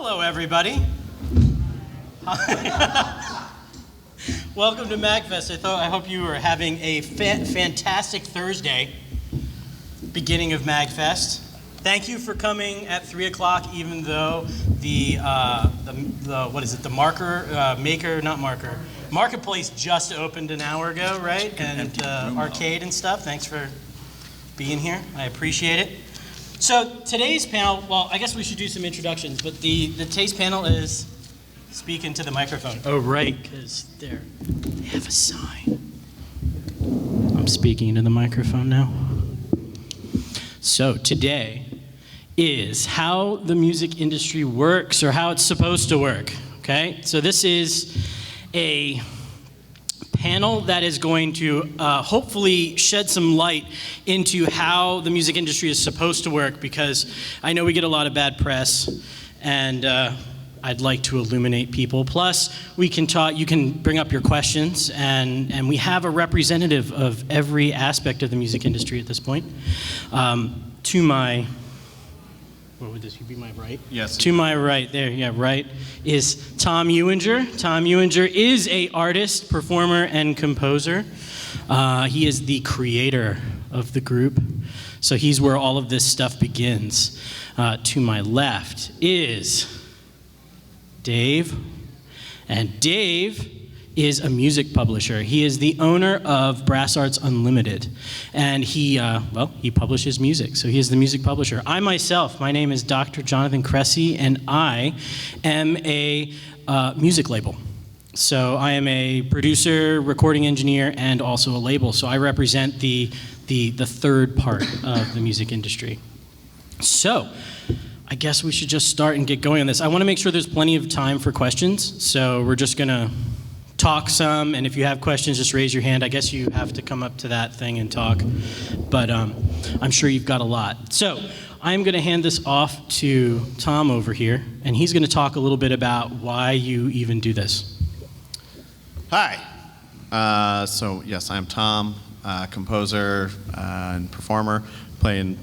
Hello, everybody. Welcome to MAGFest. I hope you are having a fantastic Thursday, beginning of MAGFest. Thank you for coming at 3 o'clock, even though the Marketplace just opened an hour ago, right? And arcade and stuff. Thanks for being here. I appreciate it. So today's panel, well, I guess we should do some introductions, but today's panel is speak into the microphone. Oh, right, because they have a sign. I'm speaking into the microphone now. So today is how the music industry works, or how it's supposed to work, okay? So this is a panel that is going to hopefully shed some light into how the music industry is supposed to work, because I know we get a lot of bad press, and I'd like to illuminate people. Plus, we can talk. You can bring up your questions, and we have a representative of every aspect of the music industry at this point. To my, what would this be, my right? Yes. To my right, there, yeah, right, is Tom Ewinger. Tom Ewinger is an artist, performer, and composer. He is the creator of the group, so he's where all of this stuff begins. To my left is Dave, and Dave is a music publisher. He is the owner of Brass Arts Unlimited, and he publishes music, so he is the music publisher. I myself, my name is Dr. Jonathan Cressy, and I am a music label. So I am a producer, recording engineer, and also a label, so I represent the third part of the music industry. So I guess we should just start and get going on this. I want to make sure there's plenty of time for questions, so we're just gonna talk some, and if you have questions, just raise your hand. I guess you have to come up to that thing and talk, but I'm sure you've got a lot. So I'm going to hand this off to Tom over here, and he's going to talk a little bit about why you even do this. Hi. So yes, I'm Tom, composer and performer, playing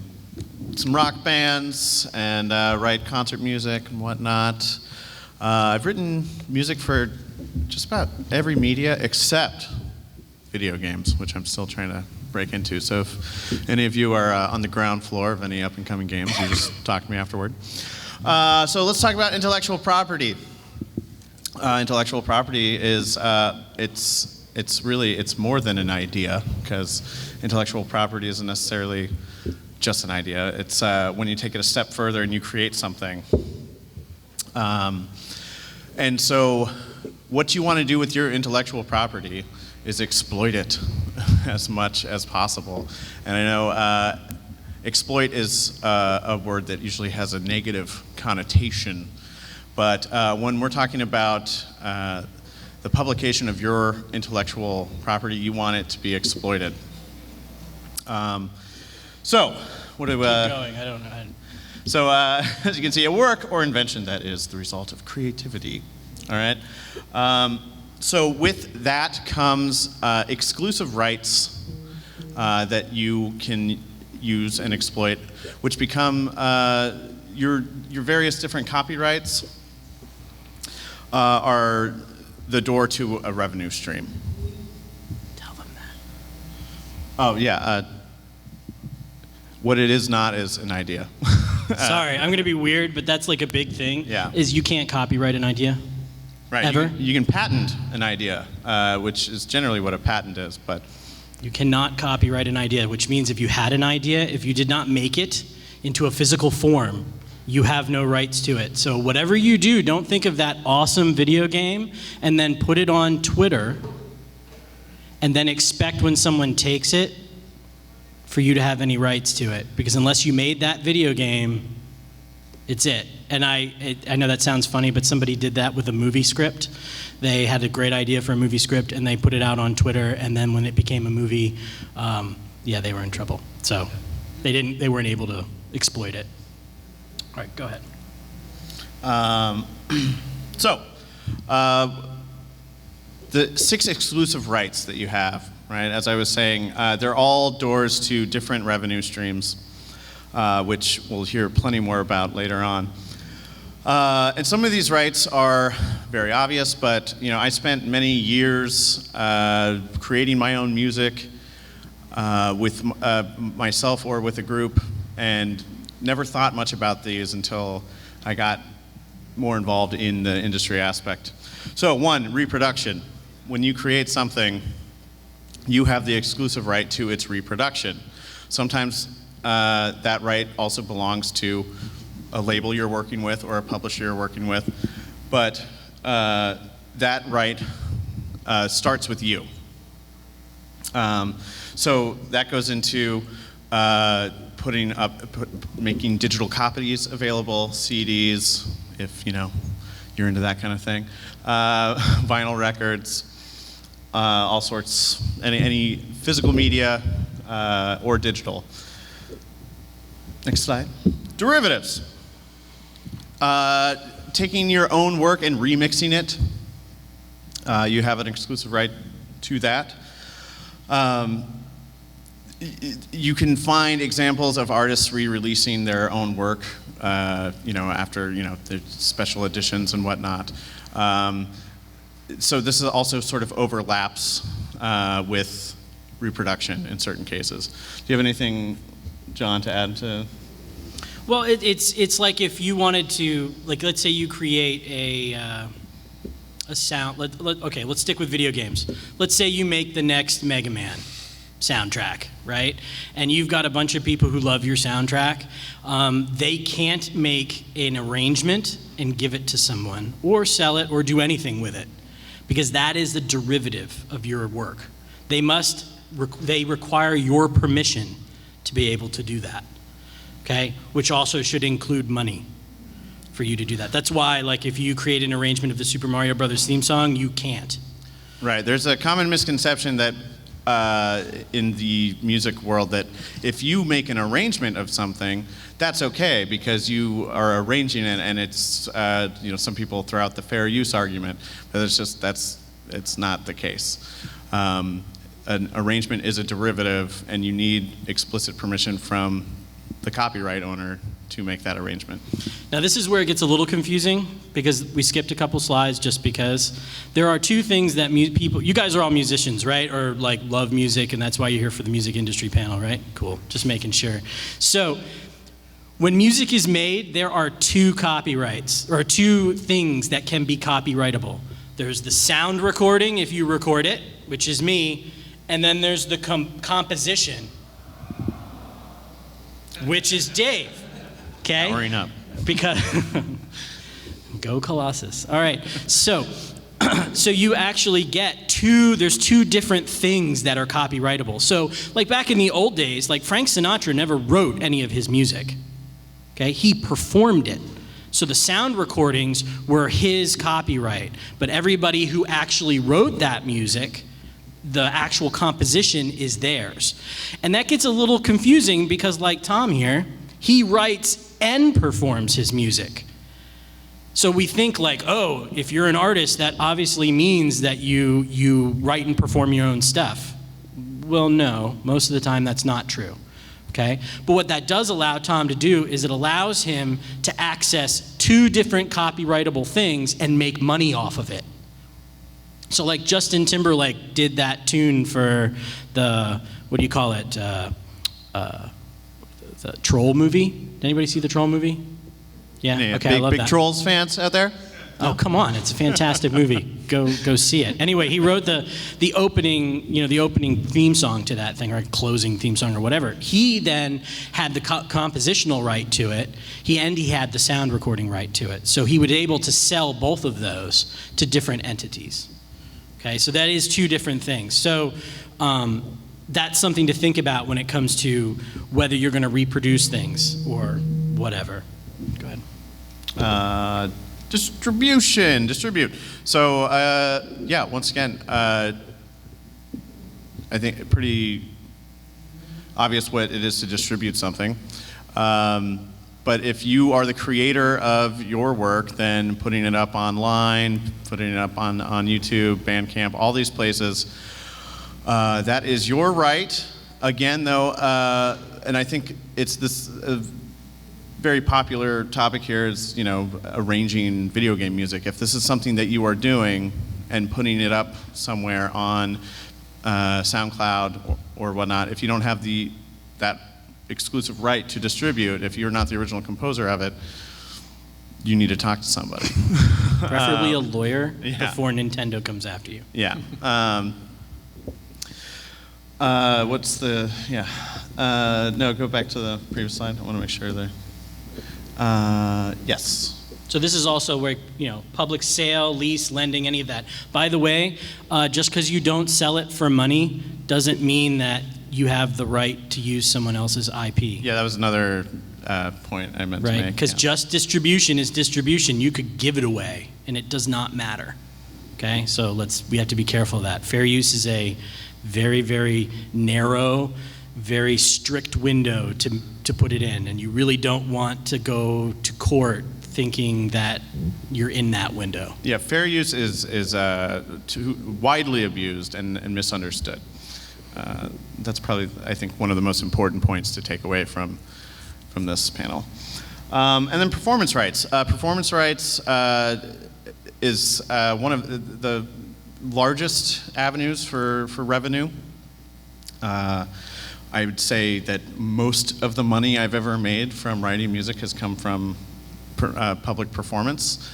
some rock bands and write concert music and whatnot. I've written music for just about every media except video games, which I'm still trying to break into. So if any of you are on the ground floor of any up-and-coming games, you just talk to me afterward. So let's talk about intellectual property. Intellectual property is it's more than an idea, because intellectual property isn't necessarily just an idea. It's when you take it a step further and you create something. And so what you want to do with your intellectual property is exploit it as much as possible. And I know exploit is a word that usually has a negative connotation, but when we're talking about the publication of your intellectual property, you want it to be exploited. So, what do Keep going, I don't know. So, as you can see, a work or invention that is the result of creativity. All right. So with that comes exclusive rights that you can use and exploit, which become your various different copyrights are the door to a revenue stream. Tell them that. Oh yeah. What it is not is an idea. Sorry, I'm going to be weird, but that's like a big thing. Yeah. Is you can't copyright an idea. Right. Ever? You can patent an idea, which is generally what a patent is, but You cannot copyright an idea, which means if you had an idea, if you did not make it into a physical form, you have no rights to it. So whatever you do, don't think of that awesome video game and then put it on Twitter and then expect when someone takes it for you to have any rights to it. Because unless you made that video game, it's it. And I know that sounds funny, but somebody did that with a movie script. They had a great idea for a movie script and they put it out on Twitter, and then when it became a movie, they were in trouble. So they weren't able to exploit it. All right, go ahead. The 6 exclusive rights that you have, right? As I was saying, they're all doors to different revenue streams, which we'll hear plenty more about later on. And some of these rights are very obvious, but I spent many years creating my own music with myself or with a group, and never thought much about these until I got more involved in the industry aspect. So one, reproduction. When you create something, you have the exclusive right to its reproduction. Sometimes that right also belongs to a label you're working with or a publisher you're working with, but that right starts with you. So that goes into making digital copies available, CDs, if you're into that kind of thing, vinyl records, all sorts, any physical media or digital. Next slide. Derivatives. Taking your own work and remixing it. You have an exclusive right to that. You can find examples of artists re-releasing their own work, after their special editions and whatnot. So this is also sort of overlaps with reproduction in certain cases. Do you have anything, John, to add to? Well, it's like if you wanted to, like, let's say you create a sound. Okay, let's stick with video games. Let's say you make the next Mega Man soundtrack, right? And you've got a bunch of people who love your soundtrack. They can't make an arrangement and give it to someone, or sell it, or do anything with it, because that is the derivative of your work. They require your permission to be able to do that. Okay, which also should include money for you to do that. That's why, like, if you create an arrangement of the Super Mario Brothers theme song, you can't. Right. There's a common misconception that in the music world that if you make an arrangement of something, that's okay because you are arranging it, and it's some people throw out the fair use argument, but it's not the case. An arrangement is a derivative, and you need explicit permission from the copyright owner to make that arrangement. Now this is where it gets a little confusing because we skipped a couple slides just because. There are two things that people, you guys are all musicians, right? Or like love music, and that's why you're here for the music industry panel, right? Cool, just making sure. So when music is made, there are two copyrights, or two things that can be copyrightable. There's the sound recording if you record it, which is me, and then there's the composition, which is Dave, okay? Powering up. Because, go Colossus. All right, so you actually get there's two different things that are copyrightable. So like back in the old days, like Frank Sinatra never wrote any of his music, okay? He performed it. So the sound recordings were his copyright, but everybody who actually wrote that music, the actual composition is theirs. And that gets a little confusing because, like Tom here, he writes and performs his music. So we think like, oh, if you're an artist, that obviously means that you write and perform your own stuff. Well, no, most of the time that's not true, okay? But what that does allow Tom to do is it allows him to access two different copyrightable things and make money off of it. So like Justin Timberlake did that tune for the, what do you call it, the Troll movie? Did anybody see the Troll movie? Yeah, okay, I love that. Big Trolls fans out there? Oh, come on, it's a fantastic movie. Go see it. Anyway, he wrote the opening, the opening theme song to that thing, or closing theme song or whatever. He then had the compositional right to it. He had the sound recording right to it. So he was able to sell both of those to different entities. Okay, so that is two different things. So that's something to think about when it comes to whether you're going to reproduce things or whatever. Go ahead. Distribute. So yeah, once again, I think pretty obvious what it is to distribute something. But if you are the creator of your work, then putting it up online, putting it up on YouTube, Bandcamp, all these places, that is your right. Again, though, and I think it's this very popular topic here is, arranging video game music. If this is something that you are doing and putting it up somewhere on SoundCloud or whatnot, if you don't have that exclusive right to distribute, if you're not the original composer of it, you need to talk to somebody. Preferably a lawyer before Nintendo comes after you. Yeah. No, go back to the previous slide. I want to make sure there. Yes. So this is also where, public sale, lease, lending, any of that. By the way, just because you don't sell it for money doesn't mean that you have the right to use someone else's IP. Yeah, that was another point I meant to make. Right, because just distribution is distribution. You could give it away, and it does not matter. Okay, so we have to be careful of that. Fair use is a very, very narrow, very strict window to put it in, and you really don't want to go to court thinking that you're in that window. Yeah, fair use is widely abused and misunderstood. That's probably, I think, one of the most important points to take away from this panel. And then performance rights. Performance rights is one of the largest avenues for revenue. I would say that most of the money I've ever made from writing music has come from public performance.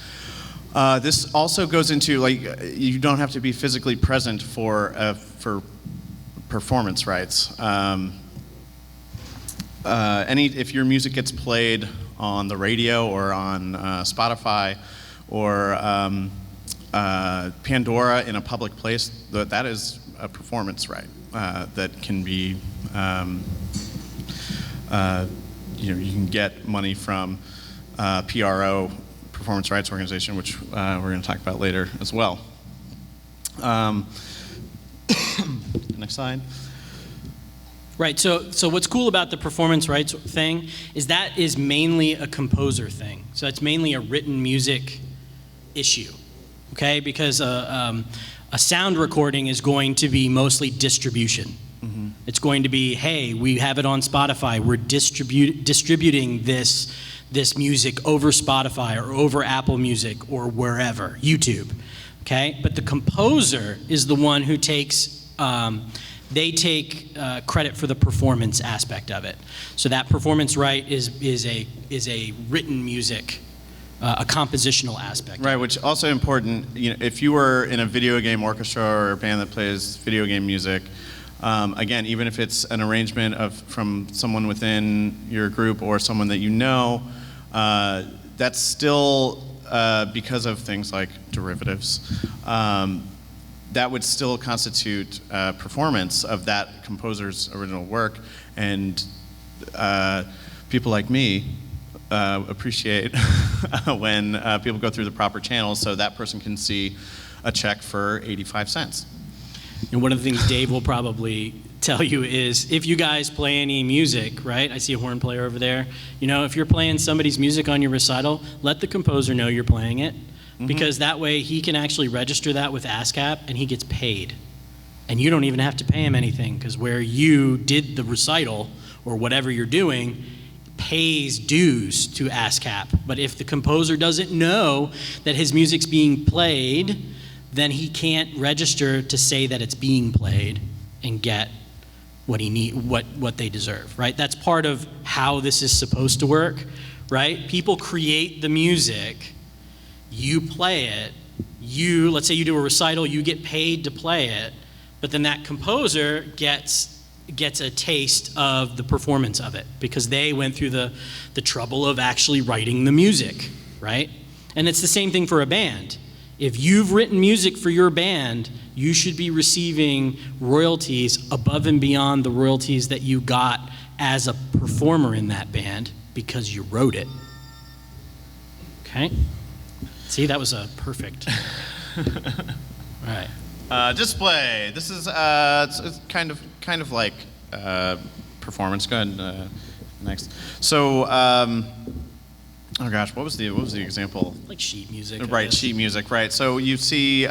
This also goes into, you don't have to be physically present for performance rights. If your music gets played on the radio or on Spotify or Pandora in a public place, that is a performance right that can be, you can get money from PRO, Performance Rights Organization, which we're going to talk about later as well. Next slide. Right, so what's cool about the performance rights thing is that is mainly a composer thing. So that's mainly a written music issue, okay? Because a sound recording is going to be mostly distribution. Mm-hmm. It's going to be, hey, we have it on Spotify, we're distributing this music over Spotify or over Apple Music or wherever, YouTube, okay? But the composer is the one who takes, they take credit for the performance aspect of it. So that performance right is a written music, a compositional aspect. Right, which also important, if you were in a video game orchestra or a band that plays video game music, again, even if it's an arrangement from someone within your group or someone that you know, that's still, because of things like derivatives, that would still constitute performance of that composer's original work, and people like me appreciate when people go through the proper channels so that person can see a check for 85 cents. And one of the things Dave will probably tell you is if you guys play any music, right? I see a horn player over there. If you're playing somebody's music on your recital, let the composer know you're playing it. Mm-hmm. Because that way he can actually register that with ASCAP and he gets paid. And you don't even have to pay him anything because where you did the recital or whatever you're doing pays dues to ASCAP. But if the composer doesn't know that his music's being played, then he can't register to say that it's being played and get what what they deserve, right? That's part of how this is supposed to work, right? People create the music. You play it, let's say you do a recital, you get paid to play it, but then that composer gets a taste of the performance of it because they went through the trouble of actually writing the music, right? And it's the same thing for a band. If you've written music for your band, you should be receiving royalties above and beyond the royalties that you got as a performer in that band because you wrote it, okay? See, that was a perfect. Right. Display. This is it's kind of like performance. Go ahead. Next. So, oh gosh, what was the example? Like sheet music. Right, sheet music. Right. So you see,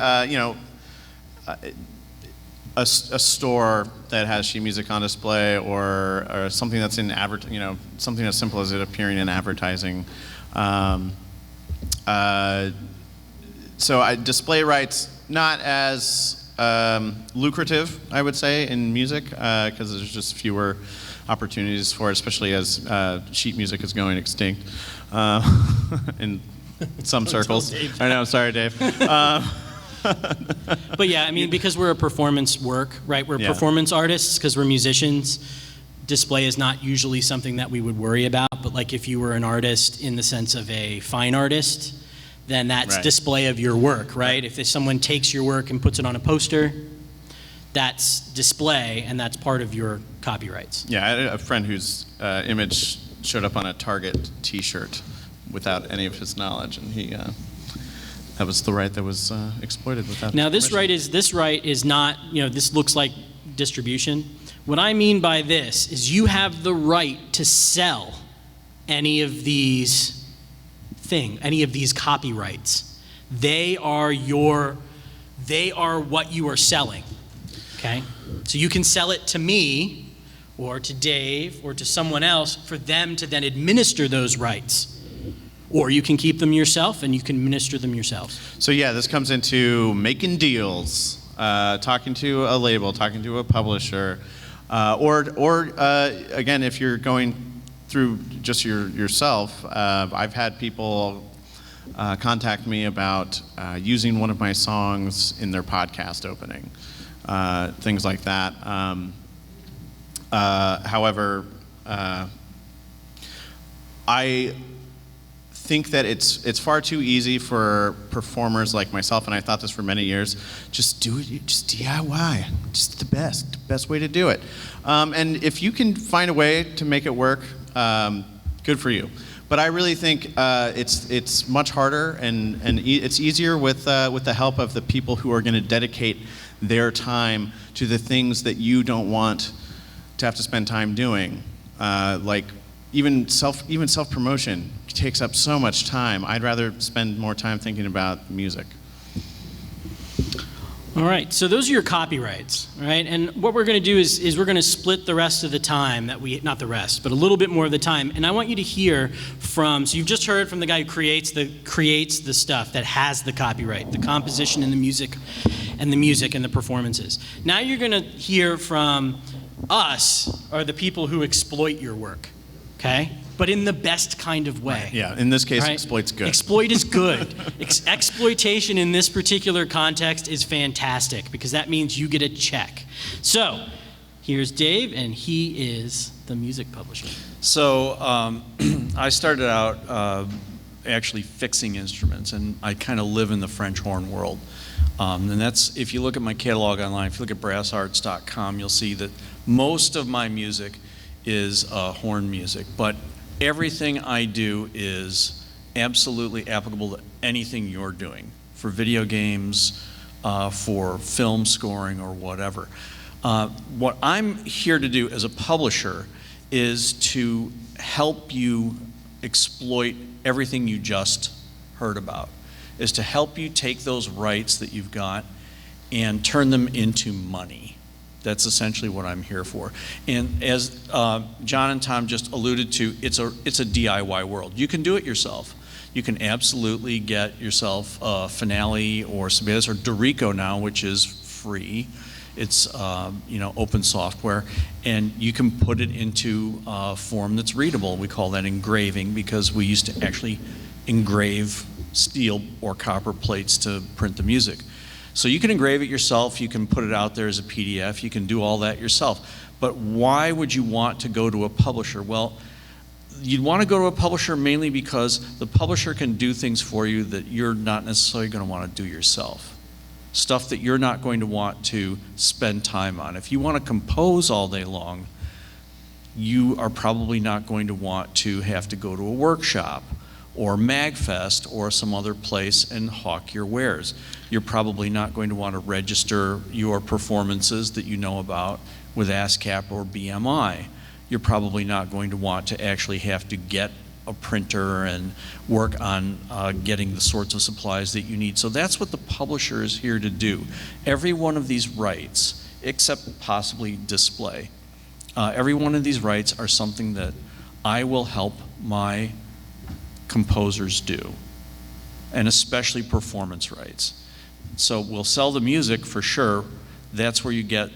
a store that has sheet music on display, or something that's in something as simple as it appearing in advertising. So display rights, not as lucrative, I would say, in music, because there's just fewer opportunities for it, especially as sheet music is going extinct in some circles. I know, sorry, Dave. But yeah, I mean, because we're a performance work, right? We're performance artists because we're musicians. Display is not usually something that we would worry about, but like if you were an artist in the sense of a fine artist, then that's display of your work, right? If someone takes your work and puts it on a poster, that's display, and that's part of your copyrights. Yeah, I had a friend whose image showed up on a Target T-shirt without any of his knowledge, and he that was the right that was exploited without. Now this right is not, this looks like distribution. What I mean by this is you have the right to sell any of these copyrights. They are what you are selling, okay? So you can sell it to me or to Dave or to someone else for them to then administer those rights. Or you can keep them yourself and you can administer them yourselves. So yeah, this comes into making deals, talking to a label, talking to a publisher, or again, if you're going through just yourself, I've had people contact me about using one of my songs in their podcast opening, things like that. However, I think that it's far too easy for performers like myself, and I thought this for many years, just do it, just DIY, just the best way to do it. And if you can find a way to make it work, good for you. But I really think it's much harder, and it's easier with the help of the people who are going to dedicate their time to the things that you don't want to have to spend time doing, like even self-promotion takes up so much time. I'd rather spend more time thinking about music. All right, so those are your copyrights, right? And what we're going to do is we're going to split the rest of the time not the rest, but a little bit more of the time. And I want you to hear so you've just heard from the guy who creates the stuff that has the copyright, the composition and the music and the performances. Now you're going to hear from us, or the people who exploit your work, okay? But in the best kind of way. Yeah, in this case, right? exploit's good. Exploit is good. Exploitation in this particular context is fantastic because that means you get a check. So, here's Dave, and he is the music publisher. So, I started out actually fixing instruments, and I kind of live in the French horn world. And that's, if you look at my catalog online, if you look at brassarts.com, you'll see that most of my music is horn music, but everything I do is absolutely applicable to anything you're doing, for video games, for film scoring, or whatever. What I'm here to do as a publisher is to help you exploit everything you just heard about, is to help you take those rights that you've got and turn them into money. That's essentially what I'm here for. And as John and Tom just alluded to, it's a DIY world. You can do it yourself. You can absolutely get yourself Finale or Sibelius or Dorico now, which is free. It's open software, and you can put it into a form that's readable. We call that engraving because we used to actually engrave steel or copper plates to print the music. So you can engrave it yourself, you can put it out there as a PDF, you can do all that yourself. But why would you want to go to a publisher? Well, you'd want to go to a publisher mainly because the publisher can do things for you that you're not necessarily going to want to do yourself. Stuff that you're not going to want to spend time on. If you want to compose all day long, you are probably not going to want to have to go to a workshop or MAGFest or some other place and hawk your wares. You're probably not going to want to register your performances that you know about with ASCAP or BMI. You're probably not going to want to actually have to get a printer and work on getting the sorts of supplies that you need. So that's what the publisher is here to do. Every one of these rights except possibly display. Every one of these rights are something that I will help my composers do, and especially performance rights. So we'll sell the music for sure. That's where you get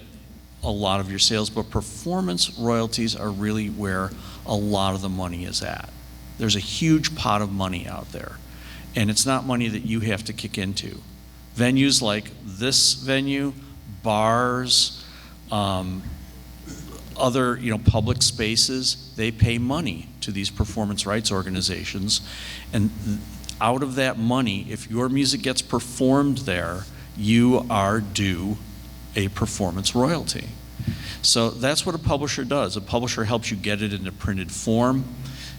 a lot of your sales, but performance royalties are really where a lot of the money is at. There's a huge pot of money out there, and it's not money that you have to kick into. Venues like this venue, bars, other public spaces, they pay money to these performance rights organizations, and out of that money, if your music gets performed there, you are due a performance royalty. So that's what a publisher does. A publisher helps you get it into printed form,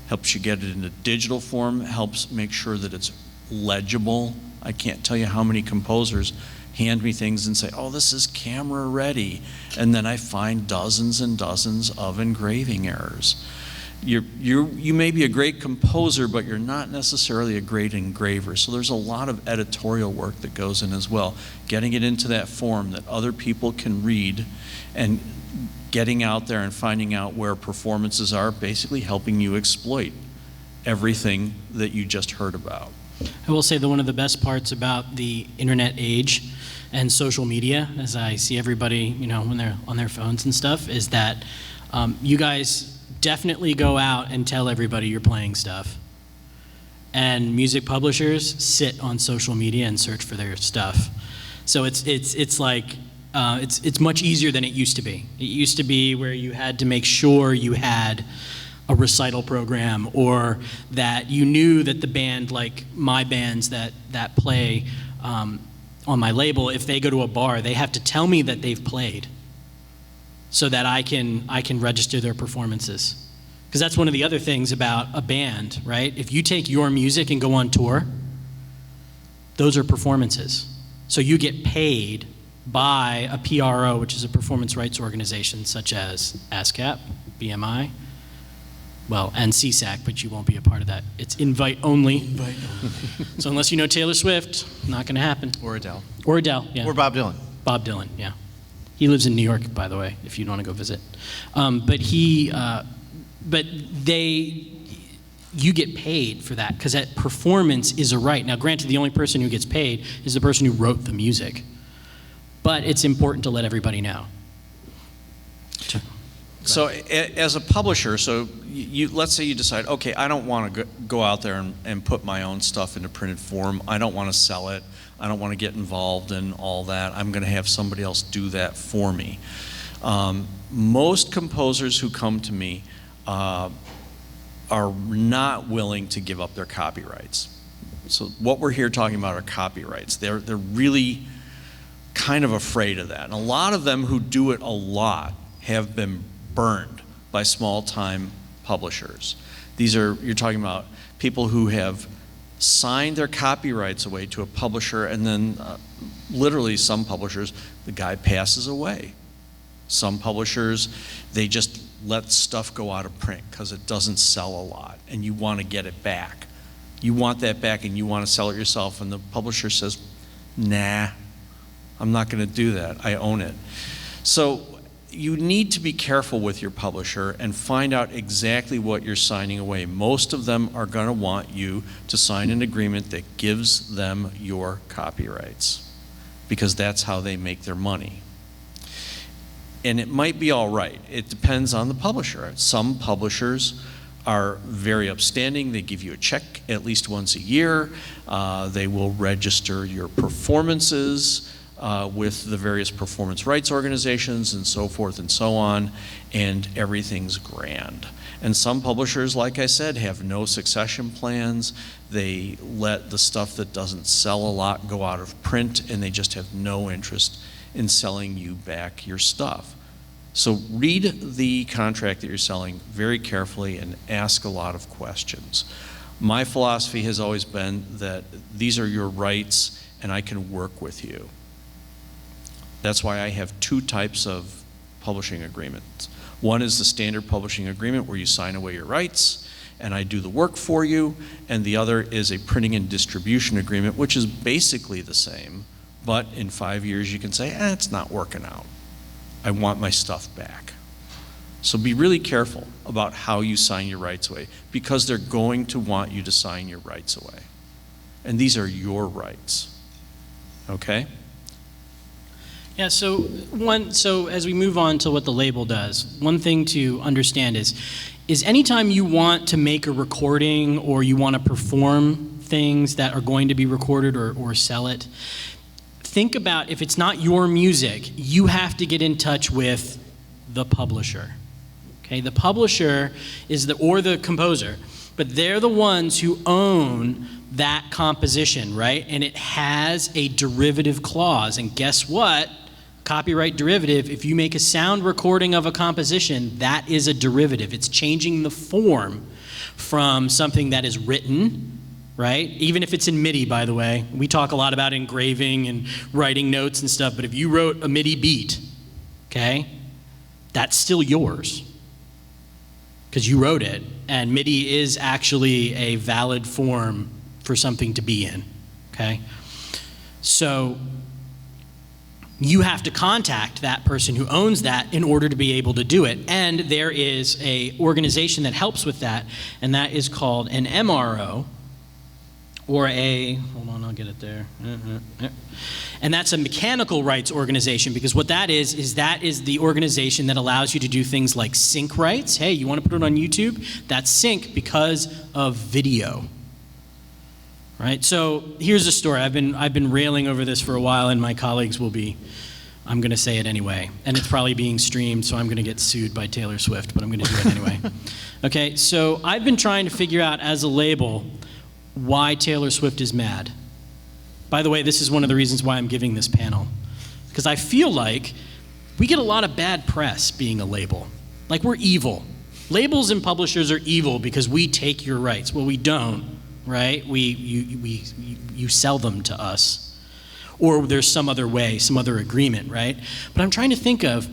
helps you get it into digital form, helps make sure that it's legible. I can't tell you how many composers hand me things and say, oh, this is camera ready, and then I find dozens and dozens of engraving errors. You may be a great composer, but you're not necessarily a great engraver. So there's a lot of editorial work that goes in as well, getting it into that form that other people can read, and getting out there and finding out where performances are, basically helping you exploit everything that you just heard about. I will say that one of the best parts about the internet age and social media, as I see everybody, when they're on their phones and stuff, is that you guys definitely go out and tell everybody you're playing stuff. And music publishers sit on social media and search for their stuff. So it's like, it's much easier than it used to be. It used to be where you had to make sure you had a recital program, or that you knew that the band, like my bands that play on my label, if they go to a bar, they have to tell me that they've played, so that I can register their performances. Because that's one of the other things about a band, right? If you take your music and go on tour, those are performances. So you get paid by a PRO, which is a performance rights organization, such as ASCAP, BMI, and CSAC, but you won't be a part of that. It's invite only. Invite only. So unless you know Taylor Swift, not going to happen. Or Adele. Or Adele, yeah. Or Bob Dylan. Bob Dylan, yeah. He lives in New York, by the way, if you want to go visit. You get paid for that, because that performance is a right. Now, granted, the only person who gets paid is the person who wrote the music, but it's important to let everybody know. So as a publisher, let's say you decide, okay, I don't want to go out there and put my own stuff into printed form. I don't want to sell it. I don't want to get involved in all that. I'm going to have somebody else do that for me. Most composers who come to me are not willing to give up their copyrights. So what we're here talking about are copyrights. They're really kind of afraid of that. And a lot of them who do it a lot have been burned by small-time publishers. You're talking about people who have signed their copyrights away to a publisher, and then literally some publishers, the guy passes away. Some publishers, they just let stuff go out of print because it doesn't sell a lot, and you want to get it back. You want that back and you want to sell it yourself, and the publisher says, nah, I'm not going to do that. I own it. So you need to be careful with your publisher and find out exactly what you're signing away. Most of them are going to want you to sign an agreement that gives them your copyrights, because that's how they make their money. And it might be all right. It depends on the publisher. Some publishers are very upstanding. They give you a check at least once a year. They will register your performances with the various performance rights organizations and so forth and so on, and everything's grand. And some publishers, like I said, have no succession plans. They let the stuff that doesn't sell a lot go out of print, and they just have no interest in selling you back your stuff. So read the contract that you're selling very carefully and ask a lot of questions. My philosophy has always been that these are your rights and I can work with you. That's why I have two types of publishing agreements. One is the standard publishing agreement where you sign away your rights and I do the work for you, and the other is a printing and distribution agreement, which is basically the same, but in 5 years you can say, it's not working out. I want my stuff back. So be really careful about how you sign your rights away, because they're going to want you to sign your rights away. And these are your rights. Okay? Yeah, so as we move on to what the label does, one thing to understand is anytime you want to make a recording or you want to perform things that are going to be recorded or sell it, think about, if it's not your music, you have to get in touch with the publisher. Okay, the publisher is the composer, but they're the ones who own that composition, right? And it has a derivative clause. And guess what? Copyright derivative, if you make a sound recording of a composition, that is a derivative. It's changing the form from something that is written, right? Even if it's in MIDI, by the way. We talk a lot about engraving and writing notes and stuff, but if you wrote a MIDI beat, okay, that's still yours because you wrote it, and MIDI is actually a valid form for something to be in, okay? So you have to contact that person who owns that in order to be able to do it. And there is an organization that helps with that, and that is called an MRO, or hold on, I'll get it there. And that's a mechanical rights organization, because what that is the organization that allows you to do things like sync rights. Hey, you want to put it on YouTube? That's sync because of video. Right? So here's a story. I've been railing over this for a while, and my colleagues will be, I'm going to say it anyway. And it's probably being streamed, so I'm going to get sued by Taylor Swift, but I'm going to do it anyway. Okay, so I've been trying to figure out as a label why Taylor Swift is mad. By the way, this is one of the reasons why I'm giving this panel. Because I feel like we get a lot of bad press being a label. Like we're evil. Labels and publishers are evil because we take your rights. Well, we don't. Right? You sell them to us. Or there's some other way, some other agreement, right? But I'm trying to think of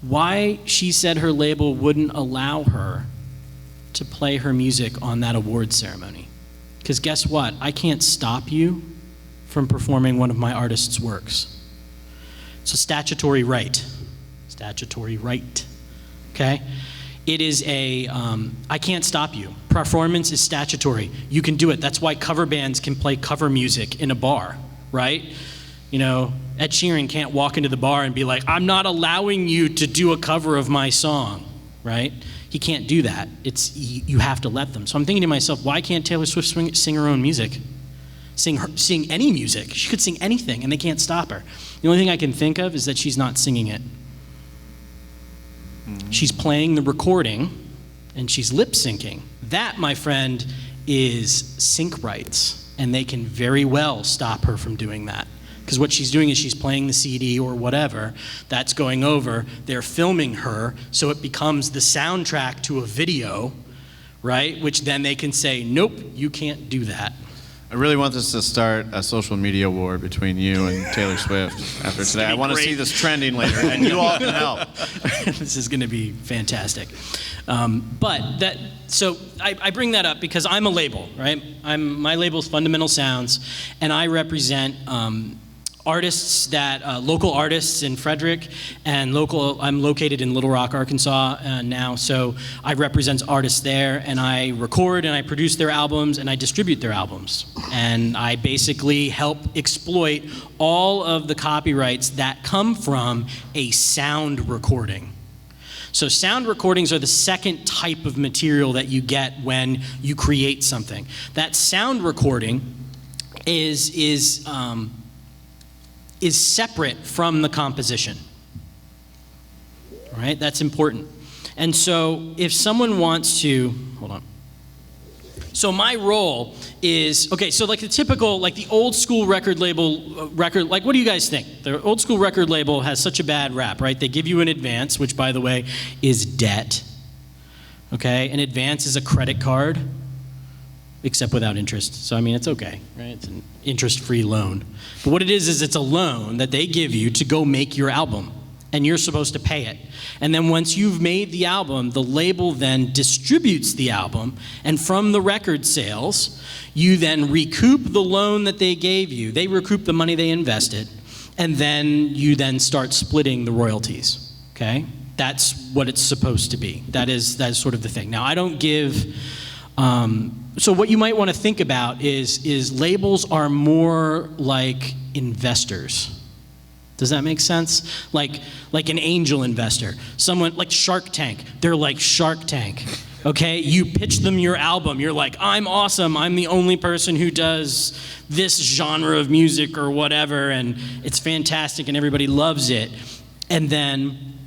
why she said her label wouldn't allow her to play her music on that award ceremony. Because guess what? I can't stop you from performing one of my artist's works. It's a statutory right. Statutory right. Okay? It is I can't stop you. Performance is statutory. You can do it. That's why cover bands can play cover music in a bar, right? You know, Ed Sheeran can't walk into the bar and be like, I'm not allowing you to do a cover of my song, right? He can't do that. You have to let them. So I'm thinking to myself, why can't Taylor Swift sing her own music? Sing any music. She could sing anything, and they can't stop her. The only thing I can think of is that she's not singing it. She's playing the recording, and she's lip syncing. That, my friend, is sync rights, and they can very well stop her from doing that. Because what she's doing is she's playing the CD or whatever that's going over. They're filming her, so it becomes the soundtrack to a video, right? Which then they can say, nope, you can't do that. I really want this to start a social media war between you and Taylor Swift after today. I want to see this trending later, and you all can help. This is going to be fantastic. So I bring that up because I'm a label, right? My label is Fundamental Sounds, and I represent artists local artists in Frederick, and I'm located in Little Rock, Arkansas now, so I represent artists there, and I record and I produce their albums and I distribute their albums. And I basically help exploit all of the copyrights that come from a sound recording. So sound recordings are the second type of material that you get when you create something. That sound recording is separate from the composition. All right, that's important. And so if someone wants to, hold on. So my role is, okay, so like the typical, like the old school record label, like what do you guys think? The old school record label has such a bad rap, right? They give you an advance, which by the way is debt. Okay, an advance is a credit card, except without interest. So I mean, it's okay, right? It's an interest-free loan. But what it is it's a loan that they give you to go make your album, and you're supposed to pay it. And then once you've made the album, the label then distributes the album, and from the record sales, you then recoup the loan that they gave you. They recoup the money they invested, and then you then start splitting the royalties. okay? That's what it's supposed to be. That is sort of the thing. Now, I don't give, so what you might want to think about is labels are more like investors. Does that make sense? Like an angel investor. Someone like Shark Tank. They're like Shark Tank. Okay? You pitch them your album. You're like, I'm awesome. I'm the only person who does this genre of music or whatever, and it's fantastic and everybody loves it. And then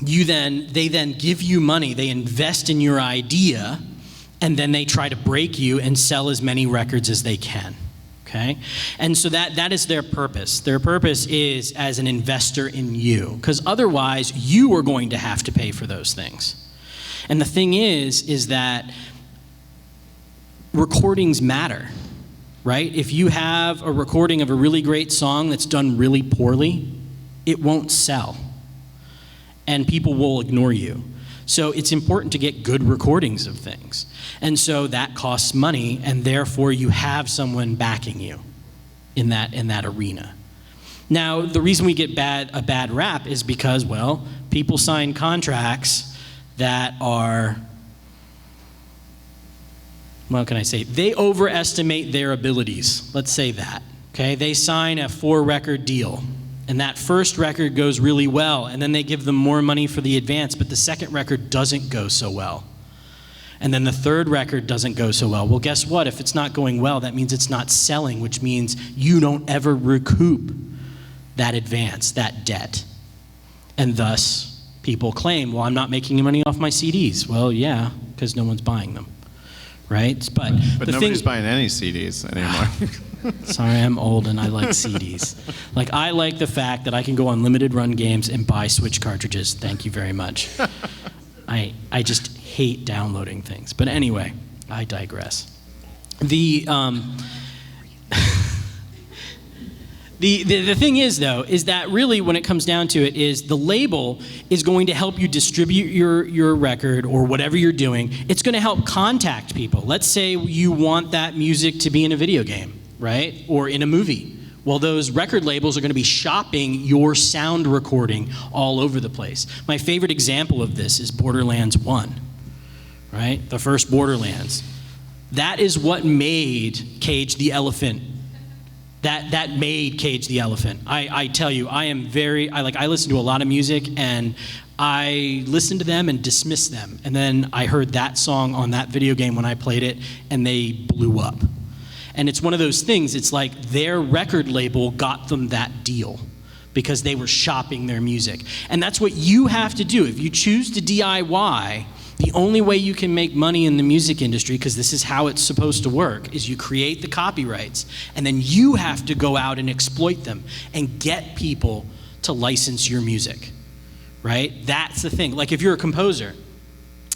they then give you money. They invest in your idea, and then they try to break you and sell as many records as they can. Okay? And so that is their purpose. Their purpose is as an investor in you, because otherwise you are going to have to pay for those things. And the thing is that recordings matter, right? If you have a recording of a really great song that's done really poorly, it won't sell, and people will ignore you. So it's important to get good recordings of things. And so that costs money, and therefore you have someone backing you in that arena. Now, the reason we get a bad rap is because, well, people sign contracts that are, what can I say? They overestimate their abilities. Let's say that, okay? They sign a 4-record deal. And that first record goes really well, and then they give them more money for the advance, but the second record doesn't go so well. And then the third record doesn't go so well. Well, guess what? If it's not going well, that means it's not selling, which means you don't ever recoup that advance, that debt. And thus, people claim, well, I'm not making money off my CDs. Well, yeah, because no one's buying them, right? But nobody's buying any CDs anymore. Sorry, I'm old and I like CDs. Like, I like the fact that I can go on limited run games and buy Switch cartridges. Thank you very much. I just hate downloading things. But anyway, I digress. The thing is, though, is that really when it comes down to it is the label is going to help you distribute your record or whatever you're doing. It's going to help contact people. Let's say you want that music to be in a video game, right? Or in a movie. Well, those record labels are going to be shopping your sound recording all over the place. My favorite example of this is Borderlands 1, right? The first Borderlands. That is what made Cage the Elephant. That made Cage the Elephant. I tell you, I listen to a lot of music, and I listen to them and dismiss them. And then I heard that song on that video game when I played it, and they blew up. And it's one of those things, it's like their record label got them that deal because they were shopping their music. And that's what you have to do. If you choose to DIY, the only way you can make money in the music industry, because this is how it's supposed to work, is you create the copyrights, and then you have to go out and exploit them and get people to license your music, right? That's the thing. Like if you're a composer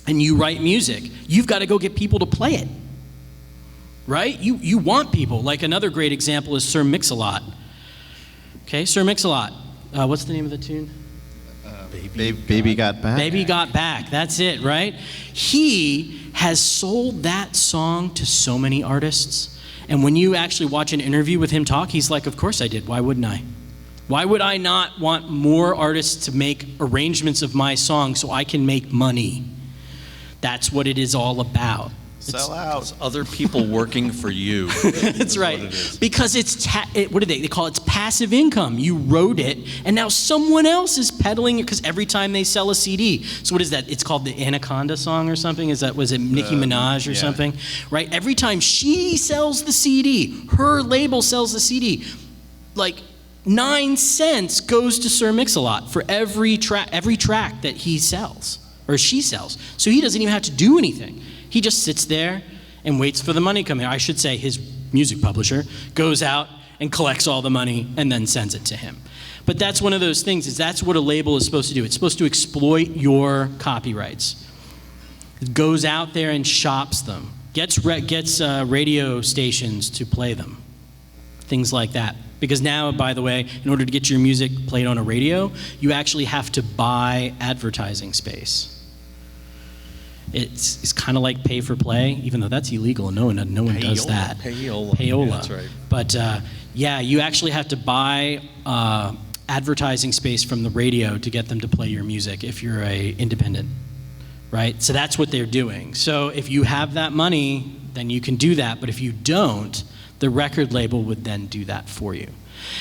and you write music, you've got to go get people to play it. Right? You want people. Like another great example is Sir Mix-a-Lot. Okay, Sir Mix-a-Lot. What's the name of the tune? Baby Got Back. Baby Got Back. That's it, right? He has sold that song to so many artists. And when you actually watch an interview with him talk, he's like, of course I did. Why wouldn't I? Why would I not want more artists to make arrangements of my song so I can make money? That's what it is all about. Sell out. It's other people working for you. That's right. Because it's, what do they call it? It's passive income. You wrote it, and now someone else is peddling it because every time they sell a CD. So what is that? It's called the Anaconda song or something? Was it Nicki Minaj or something? Right? Every time she sells the CD, her label sells the CD, like 9 cents goes to Sir Mix-a-Lot for every track that he sells, or she sells. So he doesn't even have to do anything. He just sits there and waits for the money coming. I should say his music publisher goes out and collects all the money and then sends it to him. But that's one of those things, is that's what a label is supposed to do. It's supposed to exploit your copyrights. It goes out there and shops them, gets radio stations to play them, things like that. Because now, by the way, in order to get your music played on a radio, you actually have to buy advertising space. It's kind of like pay for play, even though that's illegal and no one does that. Payola. Payola. Yeah, that's right. But you actually have to buy advertising space from the radio to get them to play your music if you're a independent, right? So that's what they're doing. So if you have that money, then you can do that. But if you don't, the record label would then do that for you.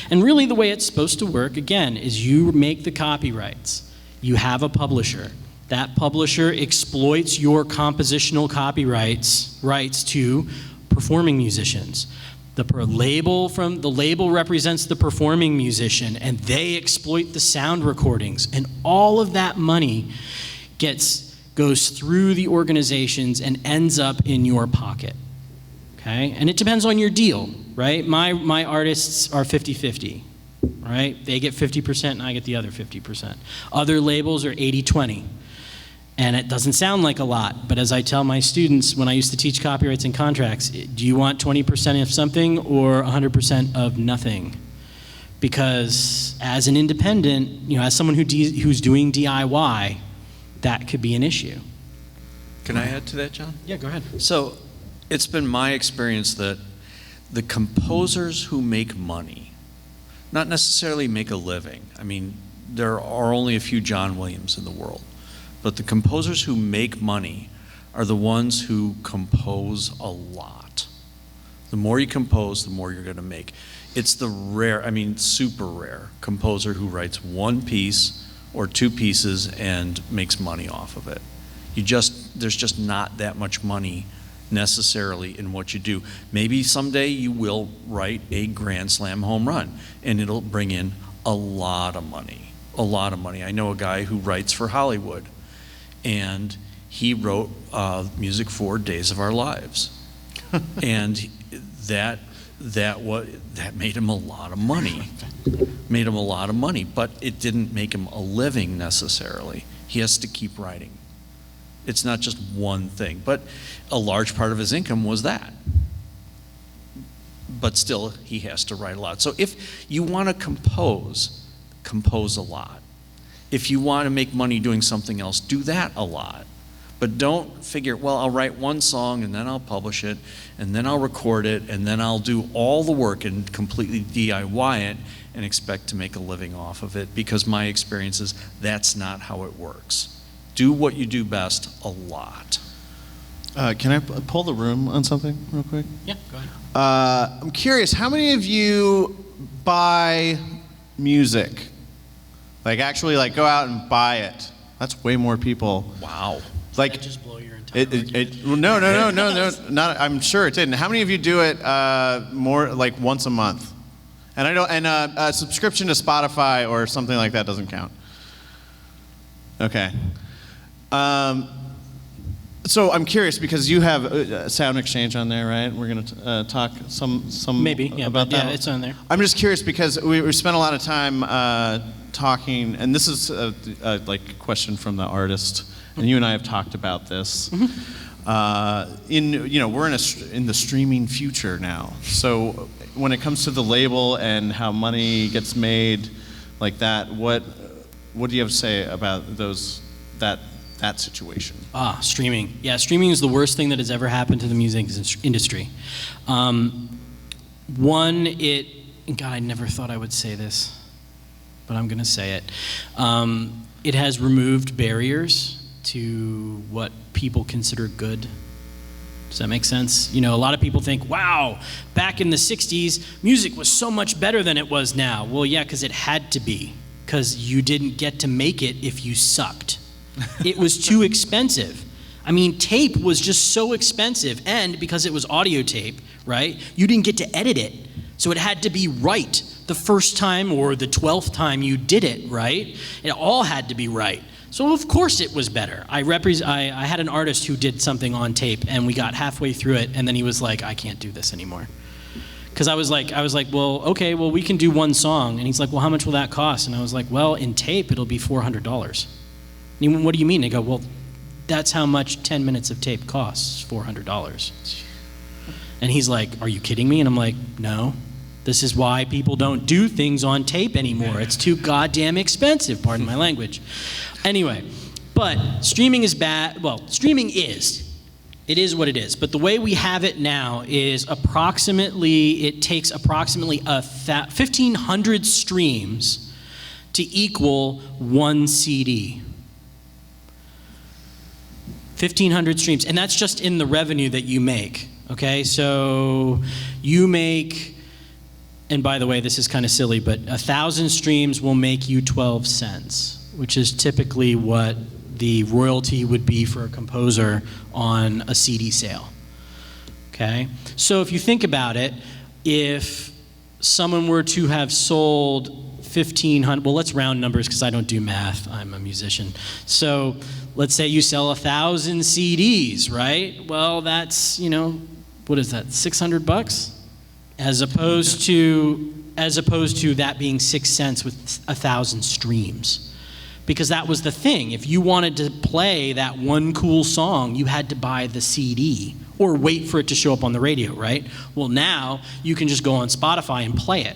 And really the way it's supposed to work, again, is you make the copyrights. You have a publisher. That publisher exploits your compositional rights to performing musicians. The label represents the performing musician, and they exploit the sound recordings. And all of that money goes through the organizations and ends up in your pocket. Okay? And it depends on your deal, right? My artists are 50-50, right? They get 50% and I get the other 50%. Other labels are 80-20. And it doesn't sound like a lot, but as I tell my students when I used to teach copyrights and contracts, do you want 20% of something or 100% of nothing? Because as an independent, as someone who's doing DIY, that could be an issue. Can I add to that, John? Yeah, go ahead. So it's been my experience that the composers who make money, not necessarily make a living. I mean, there are only a few John Williams in the world. But the composers who make money are the ones who compose a lot. The more you compose, the more you're going to make. It's the super rare composer who writes one piece or two pieces and makes money off of it. There's just not that much money necessarily in what you do. Maybe someday you will write a Grand Slam home run and it'll bring in a lot of money. A lot of money. I know a guy who writes for Hollywood. And he wrote music for Days of Our Lives, and that made him a lot of money. Made him a lot of money, but it didn't make him a living necessarily. He has to keep writing. It's not just one thing, but a large part of his income was that. But still, he has to write a lot. So if you want to compose a lot. If you want to make money doing something else, do that a lot. But don't figure, well, I'll write one song and then I'll publish it and then I'll record it and then I'll do all the work and completely DIY it and expect to make a living off of it, because my experience is that's not how it works. Do what you do best a lot. Can I pull the room on something real quick? Yeah, go ahead. I'm curious, how many of you buy music? Like actually go out and buy it? That's way more people. Wow. Did that just blow your entire No, not. I'm sure it didn't. How many of you do it more like once a month? And a subscription to Spotify or something like that doesn't count. Okay. So I'm curious because you have Sound Exchange on there, right? We're going to talk some maybe about that. Yeah, it's on there. I'm just curious because we spent a lot of time talking, and this is a question from the artist, and you and I have talked about this. Mm-hmm. We're in the streaming future now. So when it comes to the label and how money gets made, like that, what do you have to say about that situation? Streaming. Yeah, streaming is the worst thing that has ever happened to the music industry. God, I never thought I would say this, but I'm going to say it. It has removed barriers to what people consider good. Does that make sense? A lot of people think, wow, back in the 60s, music was so much better than it was now. Well, yeah, because it had to be, because you didn't get to make it if you sucked. It was too expensive. I mean, tape was just so expensive, and because it was audio tape, right, you didn't get to edit it. So it had to be right the first time or the 12th time you did it, right? It all had to be right. So of course it was better. I had an artist who did something on tape, and we got halfway through it, and then he was like, I can't do this anymore. Because I was like, well, okay, well, we can do one song. And he's like, well, how much will that cost? And I was like, well, in tape, it'll be $400. And he went, what do you mean? They go, well, that's how much 10 minutes of tape costs, $400. And he's like, are you kidding me? And I'm like, no. This is why people don't do things on tape anymore. It's too goddamn expensive, pardon my language. Anyway, but streaming is bad. Well, streaming is. It is what it is. But the way we have it now is it takes approximately 1,500 streams to equal 1 CD. 1,500 streams, and that's just in the revenue that you make, okay? So you make, and by the way, this is kind of silly, but 1,000 streams will make you 12 cents, which is typically what the royalty would be for a composer on a CD sale, okay? So if you think about it, if someone were to have sold 1,500, well, let's round numbers because I don't do math, I'm a musician. So let's say you sell 1,000 CDs, right? Well, that's, what is that, $600? As opposed to that being 6 cents with 1,000 streams. Because that was the thing. If you wanted to play that one cool song, you had to buy the CD or wait for it to show up on the radio, right? Well, now you can just go on Spotify and play it,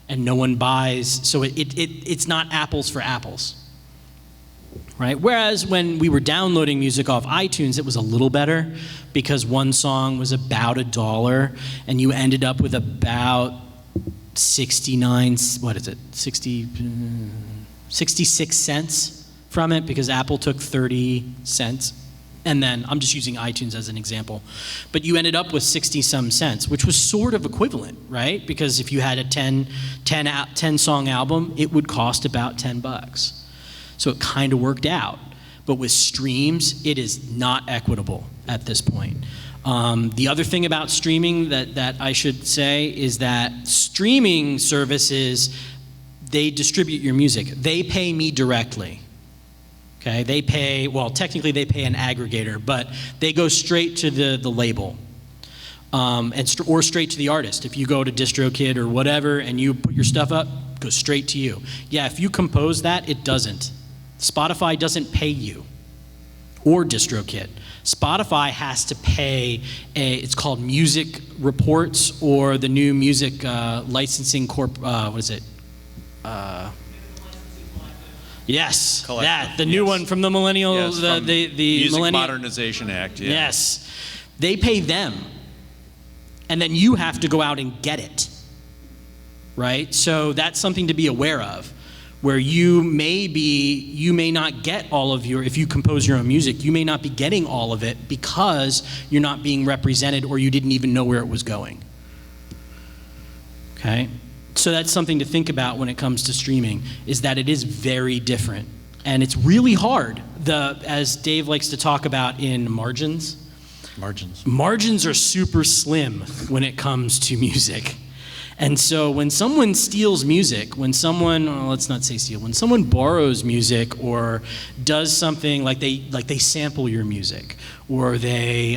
and no one buys, so it's not apples for apples. Right? Whereas when we were downloading music off iTunes, it was a little better because one song was about $1 and you ended up with about 66 cents from it because Apple took 30 cents. And then, I'm just using iTunes as an example, but you ended up with 60-some cents, which was sort of equivalent, right? Because if you had a 10 song album, it would cost about $10. So it kind of worked out. But with streams, it is not equitable at this point. The other thing about streaming that I should say is that streaming services, they distribute your music. They pay me directly. Okay, they pay, well, technically they pay an aggregator, but they go straight to the label. Or straight to the artist. If you go to DistroKid or whatever and you put your stuff up, it goes straight to you. Yeah, if you compose that, it doesn't. Spotify doesn't pay you, or DistroKid. Spotify has to pay it's called Music Reports, or the new music licensing what is it? Yes, Collective. the new one from the millennial, Yes, from the Music millennial Modernization Act. Yeah. Yes, they pay them, and then you have to go out and get it, right? So that's something to be aware of, where you may not get all of if you compose your own music, you may not be getting all of it because you're not being represented or you didn't even know where it was going. Okay? So that's something to think about when it comes to streaming, is that it is very different. And it's really hard, as Dave likes to talk about in margins. Margins are super slim when it comes to music. And so when someone steals music, when someone borrows music or does something like they sample your music, or they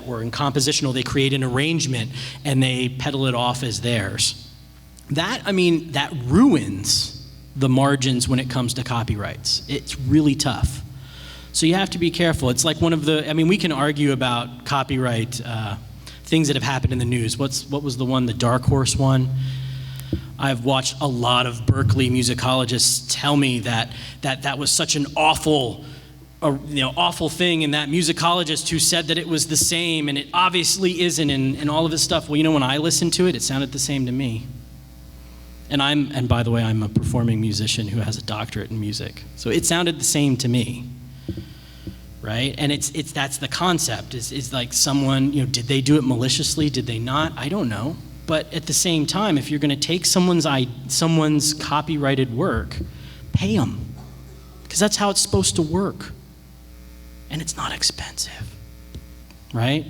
or in compositional they create an arrangement and they peddle it off as theirs, that ruins the margins when it comes to copyrights. It's really tough. So you have to be careful. It's like we can argue about copyright things that have happened in the news. What was the one, the Dark Horse one? I've watched a lot of Berkeley musicologists tell me that was such an awful thing, and that musicologist who said that it was the same, and it obviously isn't, and all of this stuff. Well, when I listened to it, it sounded the same to me. And by the way, I'm a performing musician who has a doctorate in music, so it sounded the same to me. Right? And that's the concept, is like someone, did they do it maliciously? Did they not? I don't know. But at the same time, if you're going to take someone's copyrighted work, pay them. Because that's how it's supposed to work. And it's not expensive. Right?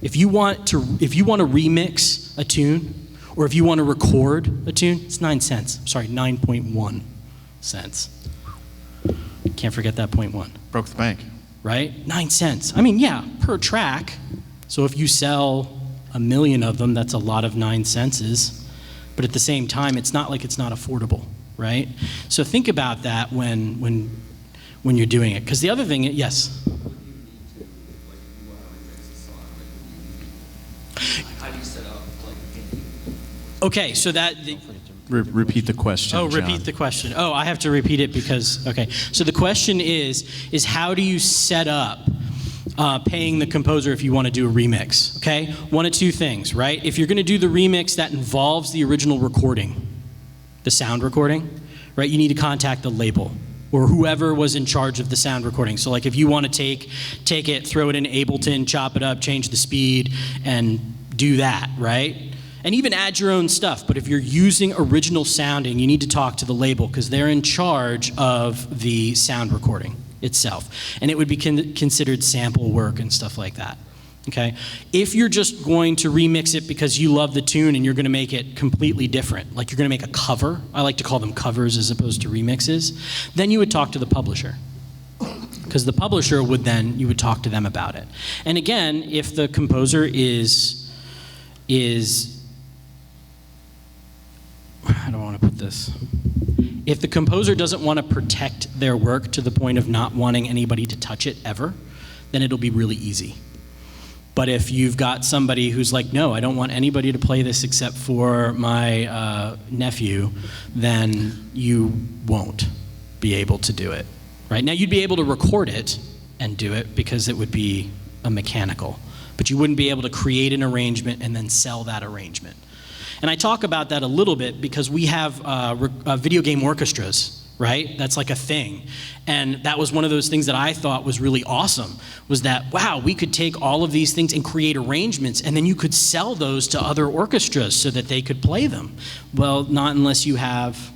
If you want to remix a tune, or if you want to record a tune, it's 9 cents. Sorry, 9.1 cents. Can't forget that 0.1. Broke the bank. Right? 9 cents. Per track. So if you sell 1 million of them, that's a lot of 9 cents. But at the same time, it's not like it's not affordable, right? So think about that when you're doing it. Because the other thing, yes? How do you set up, Okay, so that... Repeat the question, Oh, repeat John. the question. Oh, I have to repeat it because, okay. So the question is how do you set up paying the composer if you want to do a remix, okay? One of two things, right? If you're going to do the remix that involves the original recording, the sound recording, right? You need to contact the label or whoever was in charge of the sound recording. So like if you want to take it, throw it in Ableton, chop it up, change the speed, and do that, right? And even add your own stuff. But if you're using original sounding, you need to talk to the label because they're in charge of the sound recording itself. And it would be considered sample work and stuff like that. Okay? If you're just going to remix it because you love the tune and you're going to make it completely different, like you're going to make a cover, I like to call them covers as opposed to remixes, then you would talk to the publisher. Because the publisher would then, you would talk to them about it. And again, if the composer is how do I want to put this? If the composer doesn't want to protect their work to the point of not wanting anybody to touch it ever, then it'll be really easy. But if you've got somebody who's like, no, I don't want anybody to play this except for my nephew, then you won't be able to do it. Right? Now, you'd be able to record it and do it because it would be a mechanical. But you wouldn't be able to create an arrangement and then sell that arrangement. And I talk about that a little bit because we have video game orchestras, right? That's like a thing. And that was one of those things that I thought was really awesome, was that, wow, we could take all of these things and create arrangements, and then you could sell those to other orchestras so that they could play them. Well, not unless you have,